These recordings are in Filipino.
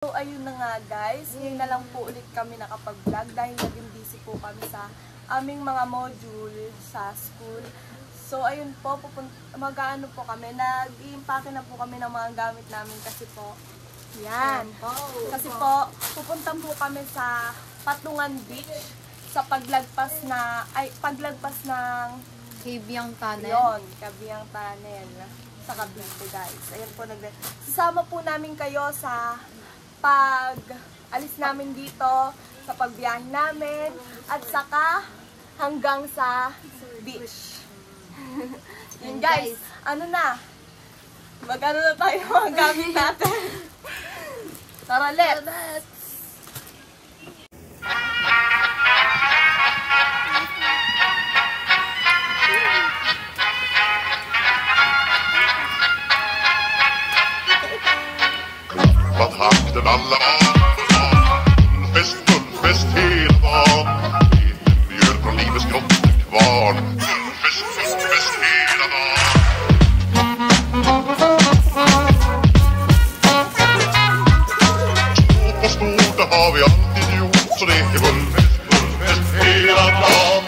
So ayun na nga guys, ngayon na lang po ulit kami nakapag-vlog dahil naging busy po kami sa aming mga module sa school. So ayun po, mag-aano po kami, nag-i-impake na po kami ng mga gamit namin kasi po, yan. Kasi po, pupunta po kami sa Patungan Beach sa paglagpas ng Kabyang Tunnel. Yun, Kabyang Tunnel sa Cavite guys. Ayun po, sasama po namin kayo sa pag-alis namin dito, sa pagbiyahe namin, at saka hanggang sa beach. Yun guys, ano na, mag-ano na tayo mga gamit natin. Tara, let's! Vad hakten alla fest hela dagen. Mjöl från livets grottekvarn. Fest hela dagen. Stort och stort, det har vi alltid gjort. Så det är fest hela dagen.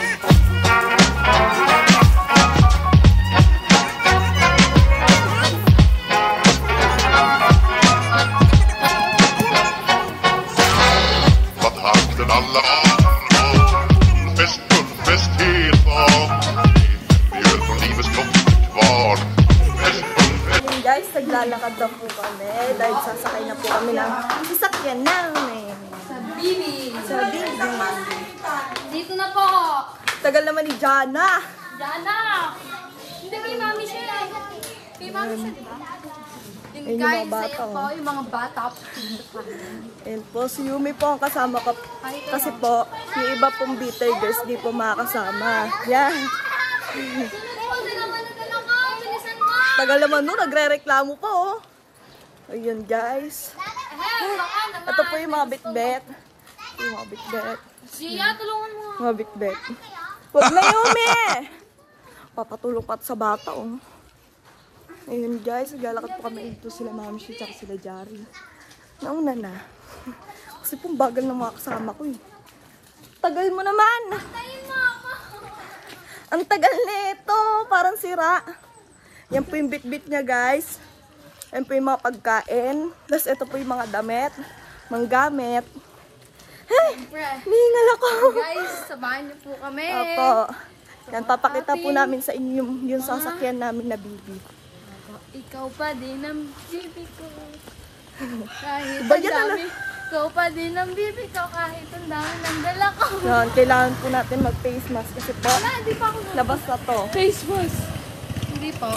Alla fest hela dagen. Mjöl från livets grottekvarn. Yun guys, naglalakad na po kami dahil sasakay na po kami ng sasakyan namin. Sa Bibi. Sa Bibi. Dito na po. Tagal naman ni Jana. Jana! Hindi, may mami siya. May mami siya, di ba? Yun Ayun yung guys, mga bata, ayun po, yung mga bata. And po, si Yumi po ang kasama ko. Kasi po, yung iba pong bitter girls di po makakasama. Yan. Tagal naman nun, nagre-reklamo pa oh. Ayun guys. Ito po yung mga bitbet. Yung mga bitbet. Gia, tulungan mo. Mga bitbet. Huwag na Yumi! Papatulong pa sa bata oh. Ayun guys, naglalakad po kami dito sila Mami Shi at sila Jari. Nauna na. Kasi pong bagal ng mga kasama ko eh. Tagal mo naman! Ang tagal nito, parang sira. Yan po yung bit-bit niya guys. Yan po yung mga pagkain. Tapos ito po yung mga damit, mga gamit. Hey! Nihingal ako! Guys, samahan niyo po kami. Opo. Yan, papakita po namin sa inyo yung sasakyan namin na Bibi. Ikaw pa din ang bibi ko. Kahit Ba ang yan, dami. Ikaw pa din ang bibi ko kahit ang dami ng dala ko. Yan, kailangan po natin mag-face mask kasi po, Wala, hindi pa ako labas na to. face mask. Hindi po.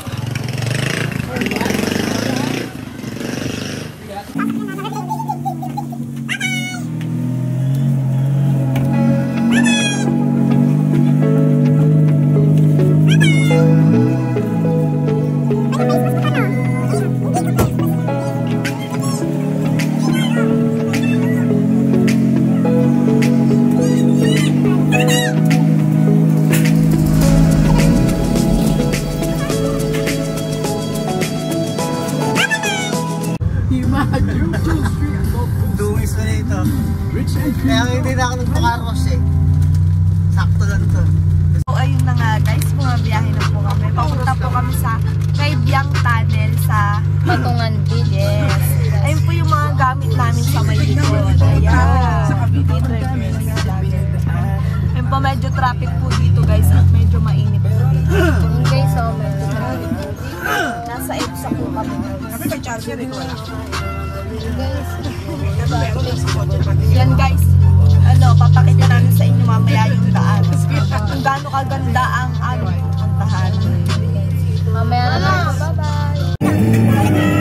Duwis na dito. Kaya hindi na ako nagpakaros eh. Sakto lang to. So ayun na nga guys, bumabiyahe na po kami. Papunta po kami sa Kabyang Tunnel sa Patungan Beach. Yes. Ayun po yung mga gamit namin sa may likod. Ayan. Sa Cavite. Ayun po, medyo traffic po dito guys at medyo mainit po dito. Guys, so Nasa EDSA po kami. Yan guys, papakita namin sa inyo mamaya yung daan. Kung gaano kaganda ang aming pupuntahan. mamaya na lang. Bye-bye.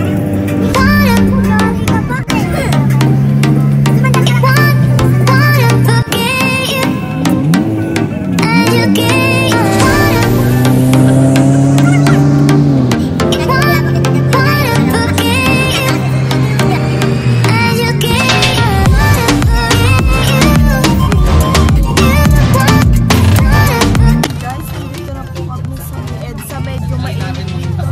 Guys, nandito na po kami sa EDSA. Medyo mainit dito.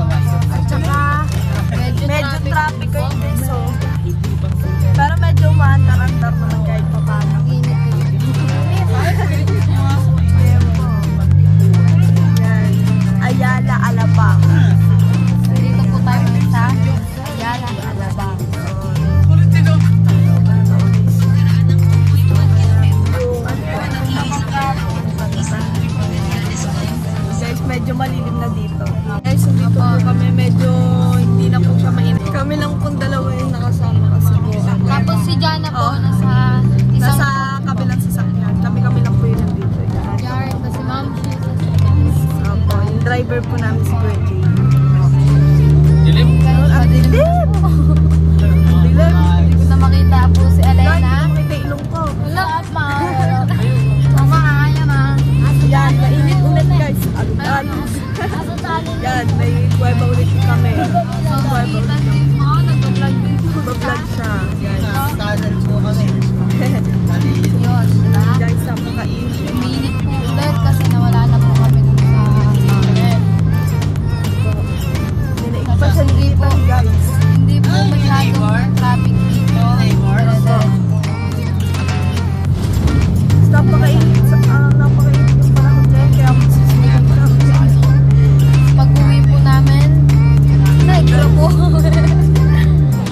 Diana po, Oh. nasa isang Nasa kabilang sasakyan. Kami lang po yun nandito. Yan. yard. Kasi ma'am, Opo, yung driver po namin si Kuya Jay. Dilim. Ang dilim! Dilim! Hindi ko na makita po si Dahil Elena. makita ilong ko. Wala, mama, ayan ah. Yan, mainit ulit guys. Alog-alog. Yan, may kuweba ulit kami. So, nakita din mo, nag-vlog din po. Mag-vlog siya. Yan. Tunnel po kami. Yun, diba? Guys, napakainit. Uminit po ulit kasi nawala na po kami dun sa market. Pa siya dito guys. Hindi po masyadong traffic dito. Napakainit yung panahon dyan. Kaya magsisigan kami. Pag-uwi po namin, nagro po. Kung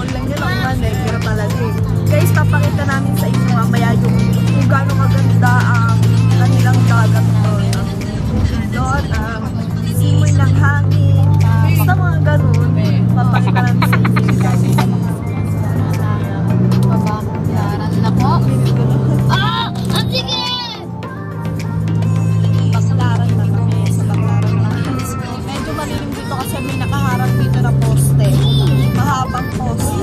lang yun ang negra talaga eh. Guys, papakita namin sa inyo mamaya yung kung gaano kaganda ang kanilang dagat doon. Doon, simoy ng hangin. Basta mga ganun. Papakita namin sa inyo guys. Babaklaran na po. Ah! Ang sige! Baklaran na kami. Sa baklaran na kami. Medyo malilim dito kasi may nakaharap dito na poste. Mahabang poste.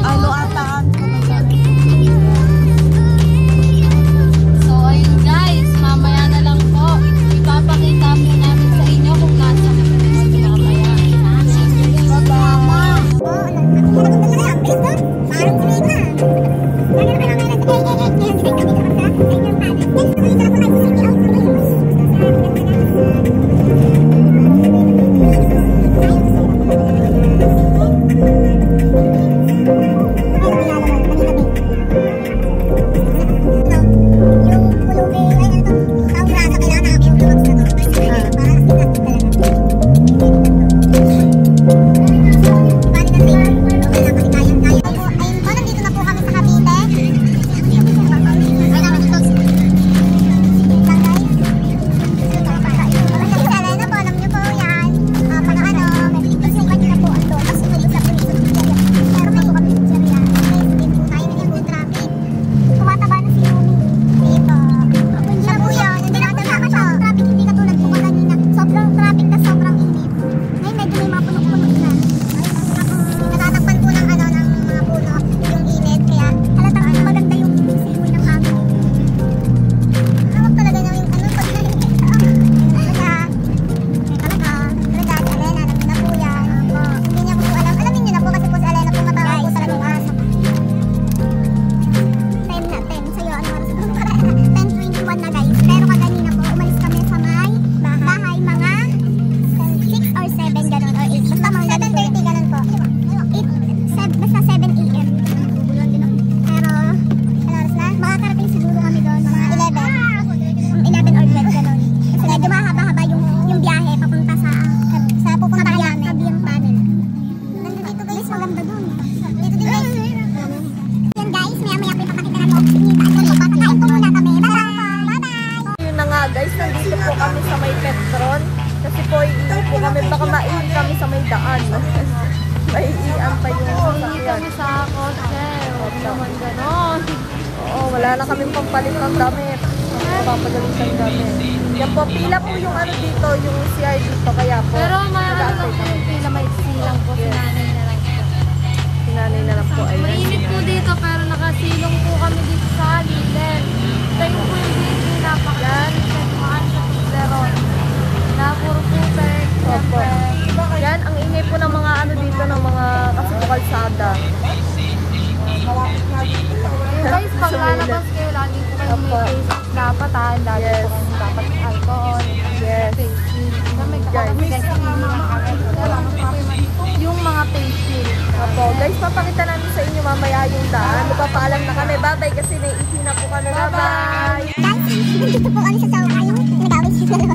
Ano ataan ko na kami. So, ayun guys, mamaya na lang po. Ipapakita po namin sa inyo kung nasa na po kami mamaya. Nandito po kami sa may Petron. Kasi po, iiwan po kami. Baka maiwan kami sa may daan. Maiiwan pa yung Hindi sasakyan. kami sa kotse. Huwag naman ganon. Oo, wala na kaming pampalit ng damit. Papagalitan damit. Yan po, pila po yung ano dito, yung CR dito. Kaya po, Pero may ano lang nag-aantay po kami. yung pila, may silang po. Sinanay na lang po. Sinanay na lang po. Ayun. Mainit po dito pero nakasilong po kami dito sa gilid. Tayo po yung dito napakayan. Maan sa Pizzeron. Na puro putek. Opo. Siyempre. Yan, ang ingay po ng mga ano dito, ng mga kasi po kalsada. Guys, pag lalabas kayo, lagi po kayo may Opo. face mask dapat ha. Lagi Yes. po kayo dapat alcohol. Yes. Face shield. May Guys. Yung mga face shield. Opo, guys, papakita namin sa inyo mamaya yung daan. Magpapaalam na kami. Bye-bye kasi naiihi na po kami. Bye-bye! Dito po kami sa Chowking. Nag-awit siya sa dalawa.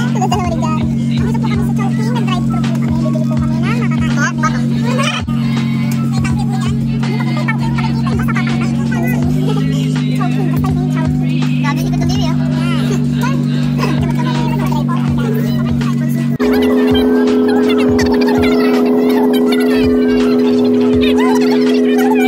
Sa dalawa rin dyan. Dito po kami sa Chowking. Nag-drive-thru po kami. Bibili po kami na makakain. May tangke po yan. Hindi pa po may tangke. Nakikita yung basta papakita. Chowking. Basta yung Chowking. Gabi dito tumili ah. Kapag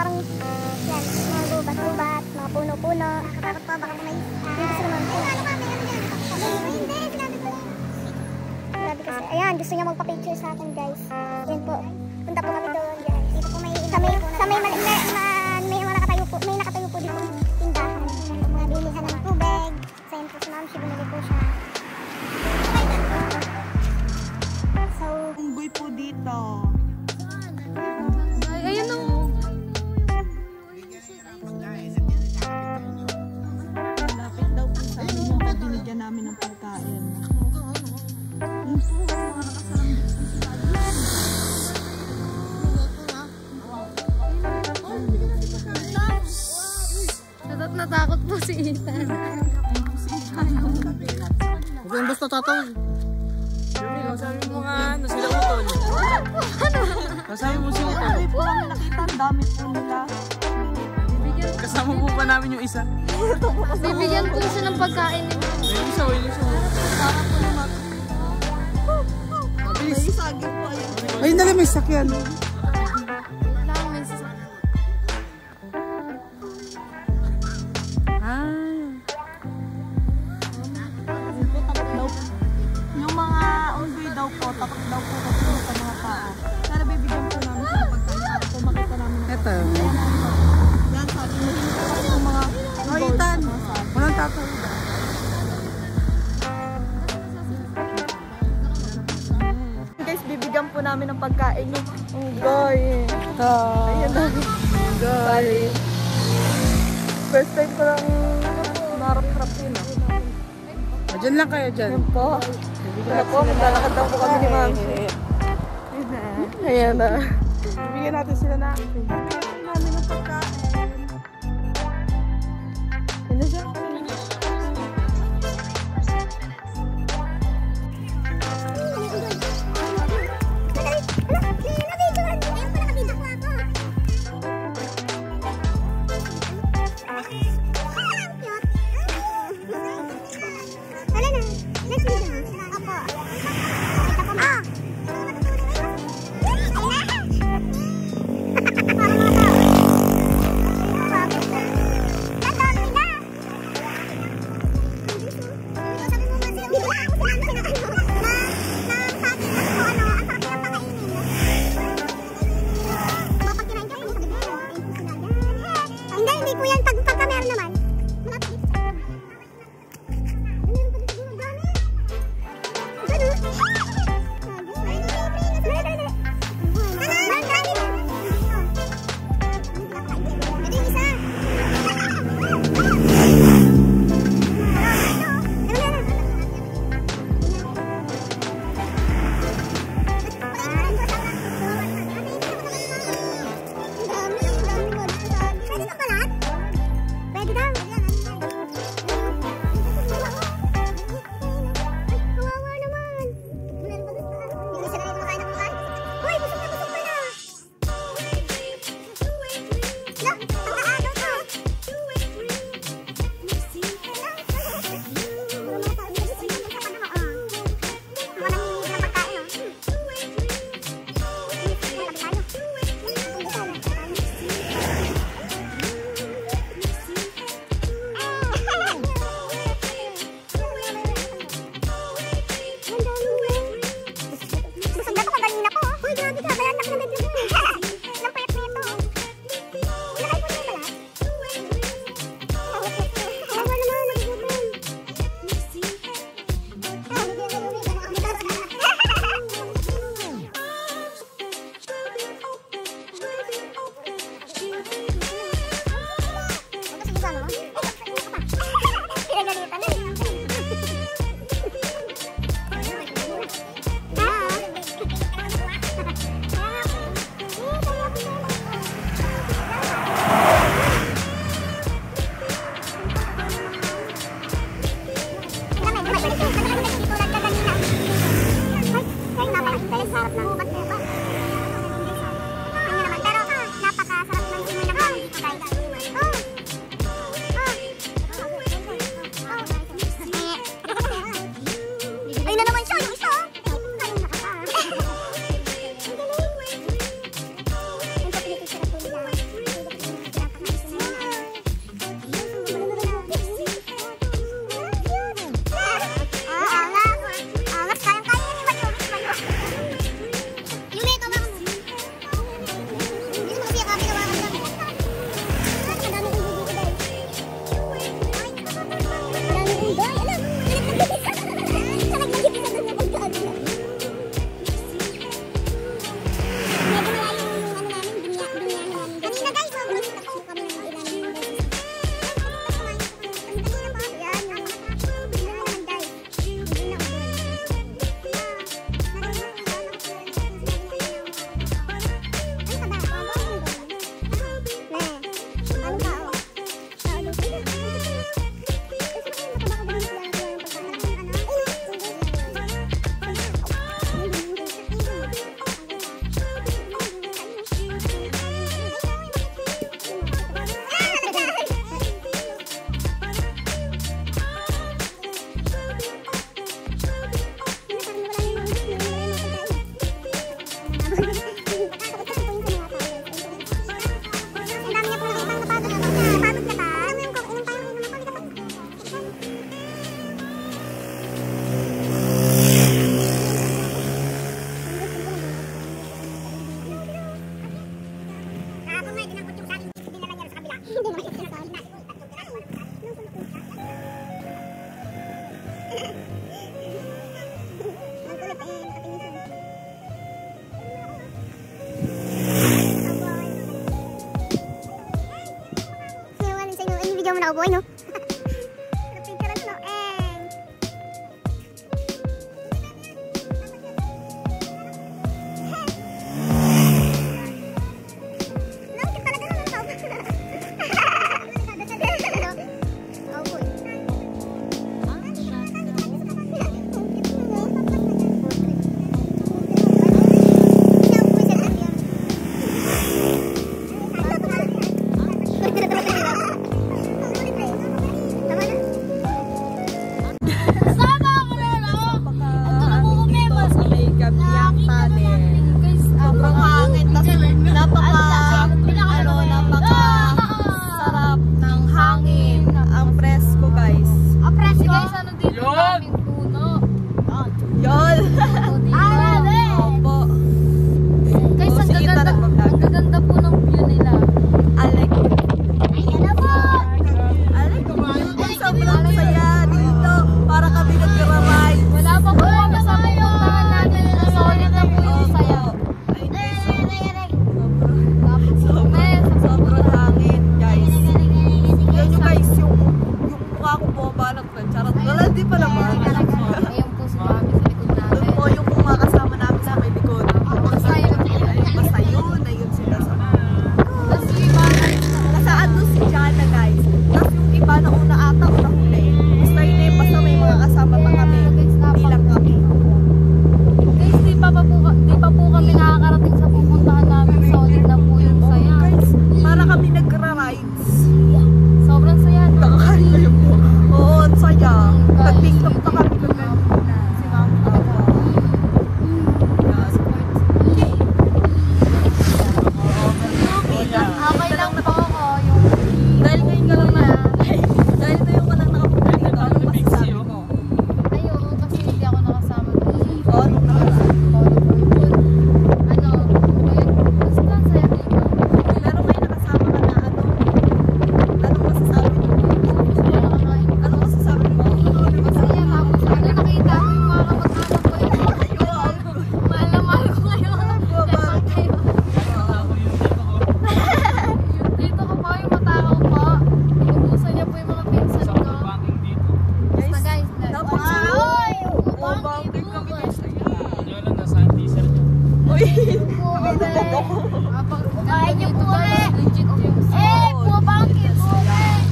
parang yan, mga gubat-gubat, mga puno-puno. Nakakatakot po, baka may gusto naman po. Hindi, sinabi ko. Grabe kasi. Ayan, gusto niya magpa-picture sa akin, guys. Yan po. Punta po kami doon, guys. Dito po may nakatayo po. May nakatayo po dito tindahan. Mga bilihan ng tubig. Sa yun po si Ma'am, binili po siya. So, Unggoy po dito. Ay, ayun o. Lapit daw po sa amin yung pabinigyan namin ng pagkain. Yun po, mga nakasalang Natakot po si Ethan. Huwag kayong basta tatawag. Sabi mo nga, ano sila utol? Sabi mo si utol. Ay po kami nakita, ang dami po nila. Kasama po pa namin yung isa. Bibigyan po siya ng pagkain ni Ma'am. Yung isa, yung isa. May saging po ayun. Ayun na lang, may sakyan. Lang, may Yung mga unggoy daw po, takot daw po kasi sa mga tao. Pero bibigyan po namin sa pagkain. Kung makita namin. Ito. Yan, sabi mo yung mga unggoy. Itan. Walang tatawag. Guys, bibigyan po namin ng pagkain yung unggoy. Ayan na. Unggoy. First time ko lang marap-harap yun. Diyan lang kayo, dyan. Ayan po. Wala po, maglalakad lang po kami ni Ma'am. Ayan na. Bibigyan natin sila na. Bibigyan namin ng pagkain. Ayan na siya. boy, no? Napicturean ko, no? Langkit talaga naman ito. Oh, boy.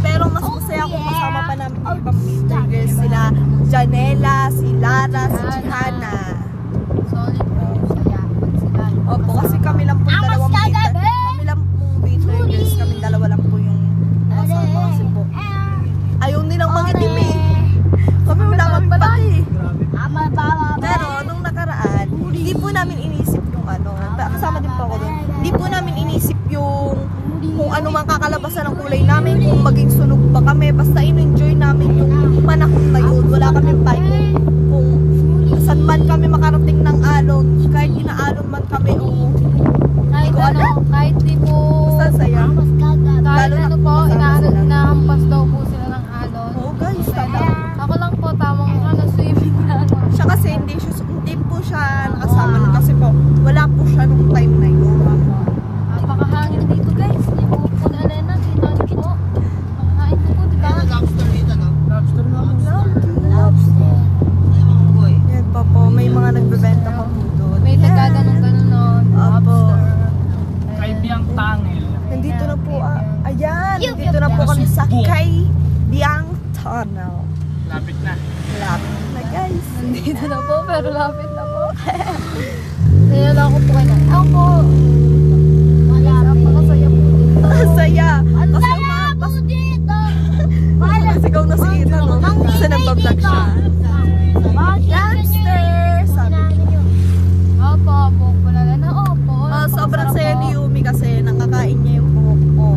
Pero mas masaya kung kasama pa namin yung ibang Peter girls, sila Janela, si Lara, si Gihanna. Solid po saya. Opo, kasi kami lang po dalawang Peter. Kami lang pong Peter girls, kami dalawa lang po yung kasama kasi po. Ayaw nilang mangitim eh. Kami wala kami pati. Pero nung nakaraan, hindi po namin inisip yung ano, kasama din po ako doon. Hindi po namin inisip yung kung ano mang kakalabasan ng kulay namin, kung maging sunog ba kami, basta in-enjoy namin yung panahon na yun. Wala kami pake kung saan man kami makarating ng alon, kahit inaalon man kami o Kahit ano, kahit di po, basta saya. kahit Lalo na ano po, inahampas daw po sila ng alon. Oo guys, tama. Ako lang po, tamang ano, swimming na ano. Siya kasi hindi po siya nakasama nun kasi po wala po siya nung time na yun. Napakahangin dito guys. Hindi po po na Elena, kita niyo po. Napakahangin po, di ba? Lobster dito, no? Lobster na ako. Lobster. Ay, mga boy. Yan pa po, may mga nagbebenta pa po doon. May taga-ganong-ganon nun. Apo. Kay Biang Tangil. Nandito na po, ayan, nandito na po kami sa Kay Biang Tunnel. Lapit na. Lapit na guys. Nandito na po, pero lapit na po. Kaya lang ako po kayo. Ako po. Napakasaya po dito. Saya. Kasi umapas. Sigaw na si Ina, no? Kasi nagbablog siya. Gangster! Sabi niya. Opo, buhok po na lang. Opo. Sobrang saya ni Yumi kasi nakakain niya yung buhok ko.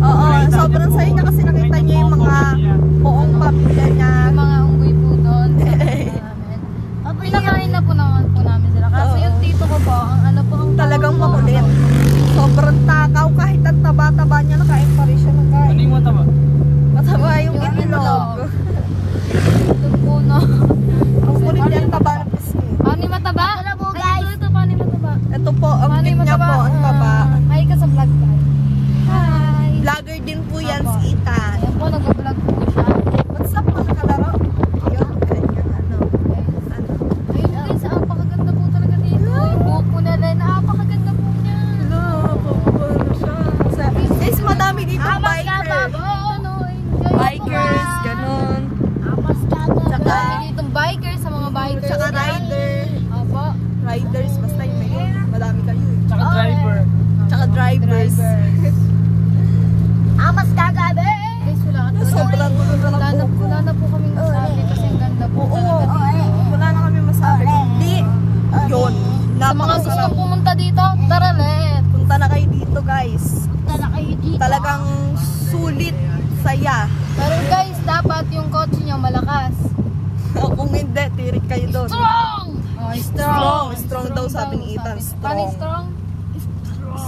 Oo, sobrang saya niya kasi nakita niya yung mga buong pamilya niya. Yung mga unggoy po doon. Pinakain na po naman po namin sila. Kasi yung tito riders, basta yun na yun. Madami kayo eh. Tsaka driver. Tsaka drivers. Amas kagabi! Guys, wala ka Sobrang wala na po kami masabi kasi ang ganda po Oo, talaga dito. wala na kami masabi. Kundi, yun. Sa mga Napakasarap. gustong pumunta dito, tara let! Punta na kayo dito guys. Tara kayo dito. Talagang sulit, saya. Pero guys, dapat yung kotse nyo malakas. Kung hindi, tirik kayo doon. Strong! Oh, strong. Strong daw sabi ni Ethan. Paano Strong. strong?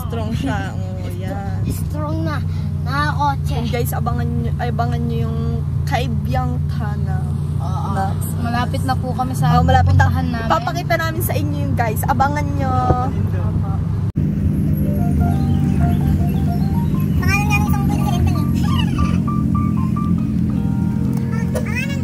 Strong siya. Oh, yan. Strong na. Nakakotse. And guys, abangan nyo yung Kaibyang Tana. Na, Malapit na po kami sa malapit na. pupuntahan namin. Papakita namin sa inyo yung guys. Abangan nyo. Pangalan nga ng isang boyfriend niya. Pangalan?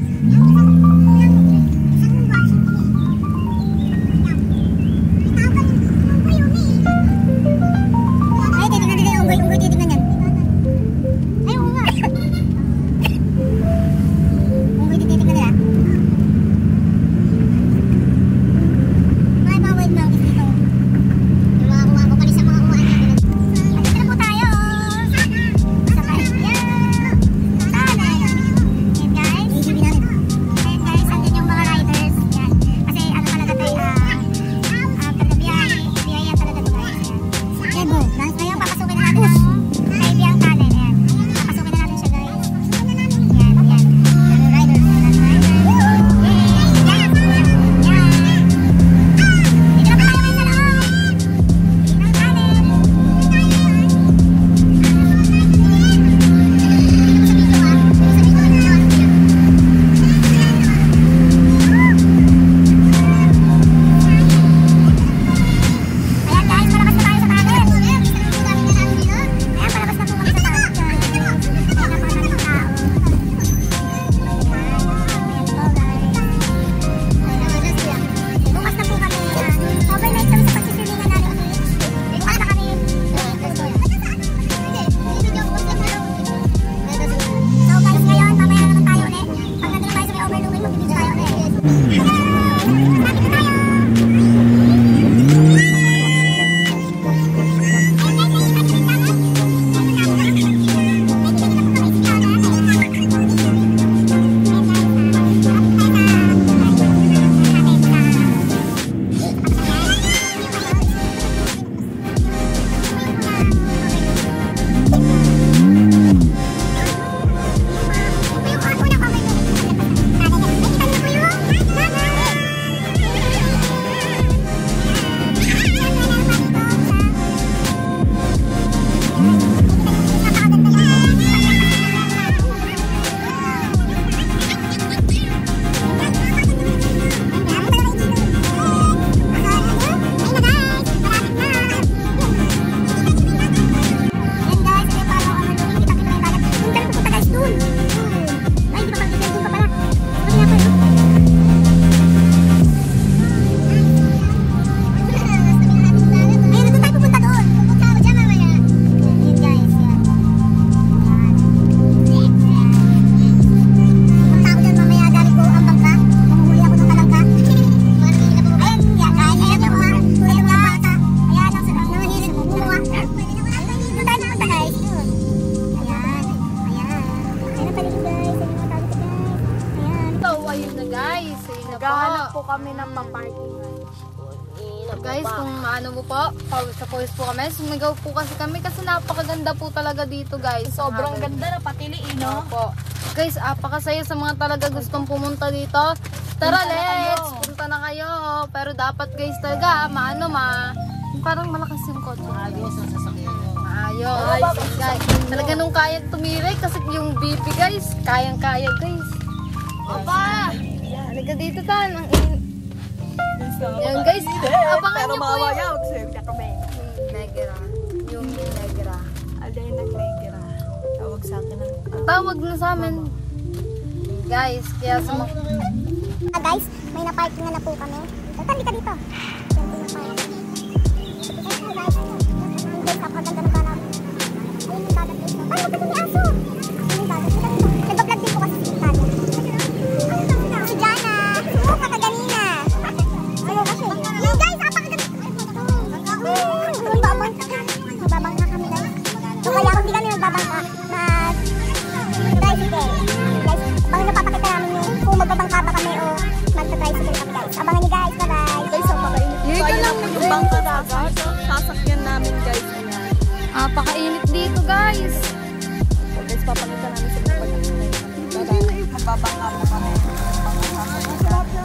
Ay, titignan din yung unggoy titignan yan. Ay, oo nga. Unggoy titignan nila. Ay, bawal lang dito. Yung mga kuha ko pala sa mga kuhaan natin. Dito na po tayo. Sakay. Yeah. Sana. Yan guys. Ayan guys, andyan yung mga riders. Yan. Kasi ano talaga tayo, talaga biyaya talaga to guys. Yan. Ego. Ngayon papasukin na natin ang Kaibyang Tunnel. Ayan. Papasukin na natin siya guys. Yan. Yan. Mga riders. Yay! Yan. Yan. Dito na tayo ngayon sa loob. Kaibyang Tunnel. Ayan guys, palabas na tayo sa tunnel. Ayan, palabas na po kami sa tunnel. Ayan, napakadaming tao. Bukas na po kami. Overnight kami sa pagsisilingan namin. Bukas na kami. So guys, ngayon, mamaya naman tayo ulit. Pag nandun na tayo sa may overlooking, mag-video tayo ulit. Malapit na tayo! Naghahanap po kami ng pa-parking. Guys, kung ano mo po, sa pawis po kami, sumigaw po kasi napakaganda po talaga dito guys. Sobrang ganda na patiliin, no? Po. Guys, apakasaya sa mga talaga gustong pumunta dito. Tara, let's! Punta na kayo. Pero dapat guys talaga, parang malakas yung kotse. Ayos ang sasakyan nyo. Ayos. Guys, talaga nung kaya tumirik kasi yung BP guys, kayang-kaya guys. Opa! Halika dito tan. Yan guys, abangan Pero niyo po mamaya, yung magsabi kami. Negra. Yung Negra. Alay nag-negra. Tawag sa akin ng... Tawag na sa amin. Guys, kaya sa mga... Guys, may na-parking na po kami. Tali ka dito. Guys, napakaganda ng kanal. Ayun yung dagat guys. Parang maganda may aso. Ayun yung dagat. Nagpa-vlog din po kasi si Tali. Si Jana. Oo, kakaganina. Ayun kasi. Guys, bangka na sasakyan namin guys. Napakainit dito guys. So guys, papakita namin sa mga magbabangka po kami.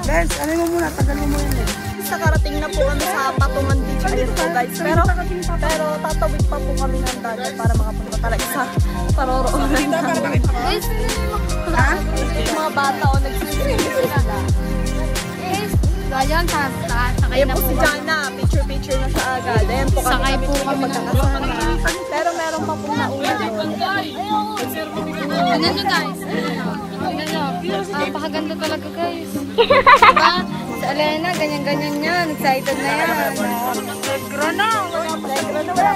Guys, ano mo muna? Tagal mo muna yun. Nakarating na po kami sa Patungan Beach. Ayun po guys. Pero tatawid pa po kami ng dagat para makapunta talaga sa paroroonan namin. Guys, Yung mga bata o nagsiswimming sila. guys, ganyan, sakay Ayan na po po si kami. Jana. Picture na siya agad. Ayan po kami. Sakay po kami ng magkakasama. Pero meron pa po nauna doon. Tignan nyo guys. Tignan nyo. Napakaganda talaga guys. Diba? Si Alena, ganyan-ganyan yan. Excited na yan. Negro na. Negro na ba?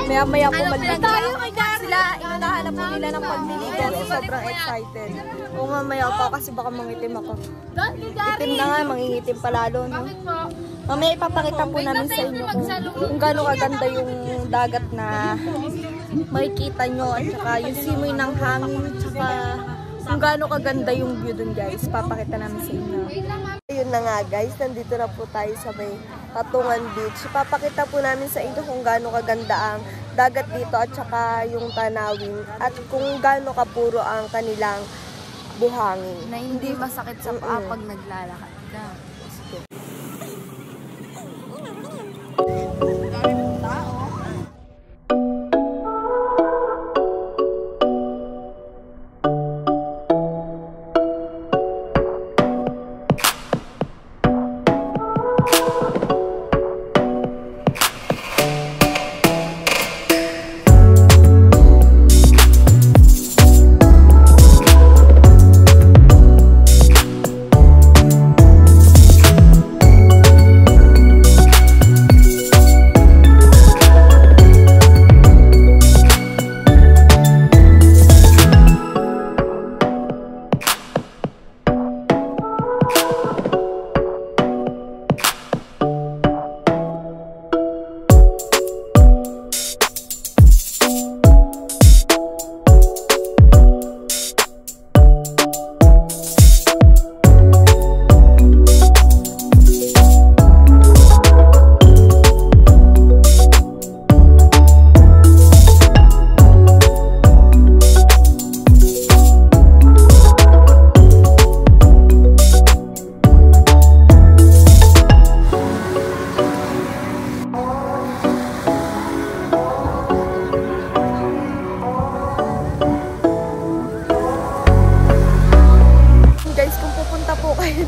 Maya-maya po magbibigay sila. Inunahan na po nila ng pagbili kasi sobrang excited. O mamaya pa kasi baka mangitim ako. Itim na nga, mangingitim pa lalo. No? Mamaya ipapakita po namin sa inyo kung gaano kaganda yung dagat na makikita nyo. At saka yung simoy ng hangin. At saka kung gaano kaganda yung view dun guys. Papakita namin sa inyo. Ayun na nga guys, nandito na po tayo sa may Patungan Beach. Ipapakita po namin sa inyo kung gaano kaganda ang dagat dito at saka yung tanawin at kung gaano kapuro ang kanilang buhangin. Na hindi masakit sa paa pag naglalakad ka.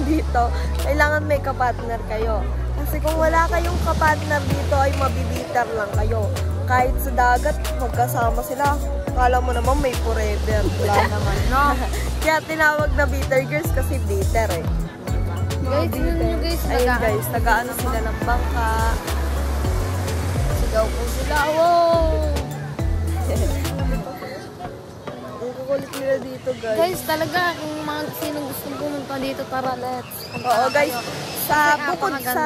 Dito, kailangan may kapartner kayo. Kasi kung wala kayong kapartner dito ay mabibiter lang kayo. Kahit sa dagat, magkasama sila. Akala mo naman may forever. Wala naman, no? Kaya tinawag na bitter girls kasi bitter eh. Guys, yun nyo guys. Ayun guys, taga-ano sila ng bangka. Sigaw po sila. Wow! Ang kukulit nila dito guys. Guys, talaga, kung mga sino gusto pumunta dito, tara, let's. Oo guys, sa Kasi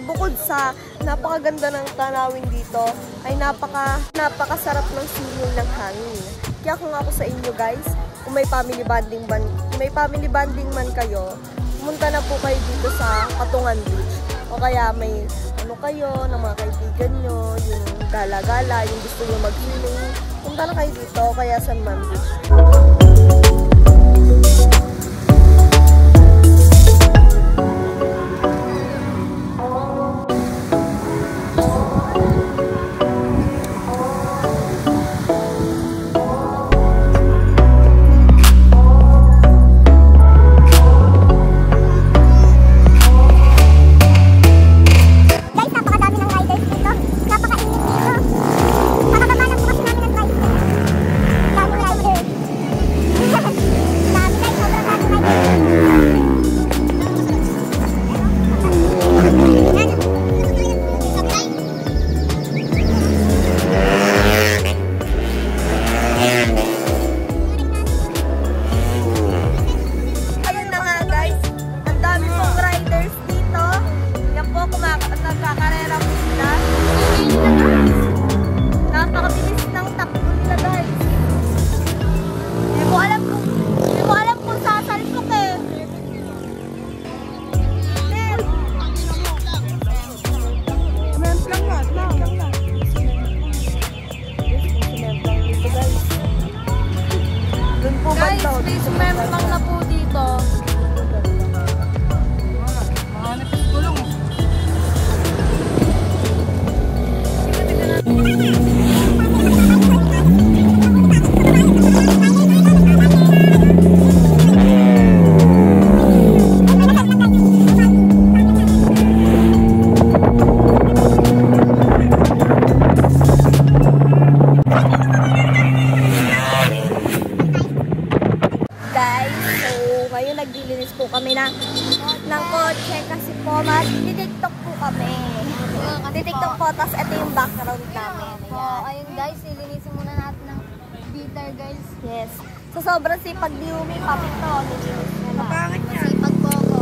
bukod sa napakaganda ng tanawin dito, ay napakasarap ng simoy ng hangin. Kaya kung ako sa inyo guys, kung may family bonding man kayo, pumunta na po kayo dito sa Patungan Beach. O kaya may ano kayo ng mga kaibigan nyo, yung gala-gala, yung gusto nyo mag-healing, punta na kayo dito, kaya San Man Beach. Guys, napakadami ng riders dito. Napakainit dito. Kakababa lang po kasi namin ng drive. Daming rider. Dami guys, sobrang daming rider. Ayun na nga guys, ang dami pong riders dito. Yan po, nagkakarera po sila. Napakabilis ng takbo nila guys. Hindi mo alam kung sasalpok eh. Guys, please remember lang na po dito. Guys, so ngayon naglilinis po kami ng kotse kasi po mag-tiktok po kami. Titiktok po, tapos ito yung background namin. Ayun guys, ilinisin muna natin ng bitter guys. Yes. So sobrang sipag ni Umi, papit to. Mapangit niya. Masipag po ako.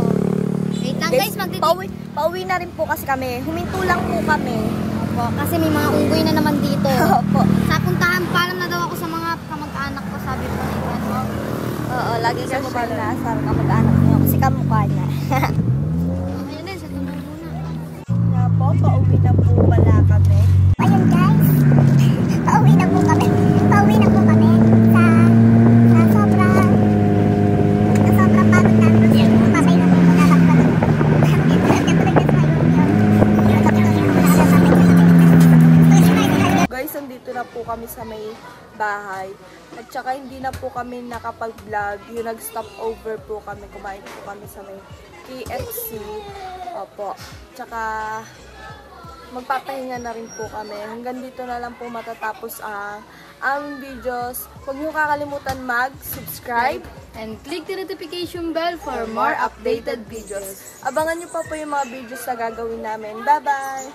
Wait lang guys, Pauwi na rin po kasi kami. Huminto lang po kami. Opo, kasi may mga unggoy na naman dito. Opo. Sa puntahan, paalam na daw ako sa mga kamag-anak ko, sabi po nila. Oo, lagi siya pag-aasar kamag-anak niyo kasi kamukha niya. Ayun din, sa tubo muna. Nga po, pauwi na po pala kami. Ayun guys, pauwi na po kami. Pauwi na po kami sa sobrang pagod namin. Papay na po muna pagpagod. Guys, andito na po kami sa may bahay. At saka hindi na po kami nakapag-vlog. Yung nag-stop over po kami. Kumain po kami sa may KFC. Opo. Tsaka magpapahinga na rin po kami. Hanggang dito na lang po matatapos ang aming videos. Huwag niyo kakalimutan mag-subscribe And click the notification bell for more updated videos. Abangan niyo pa po yung mga videos na gagawin namin. Bye-bye!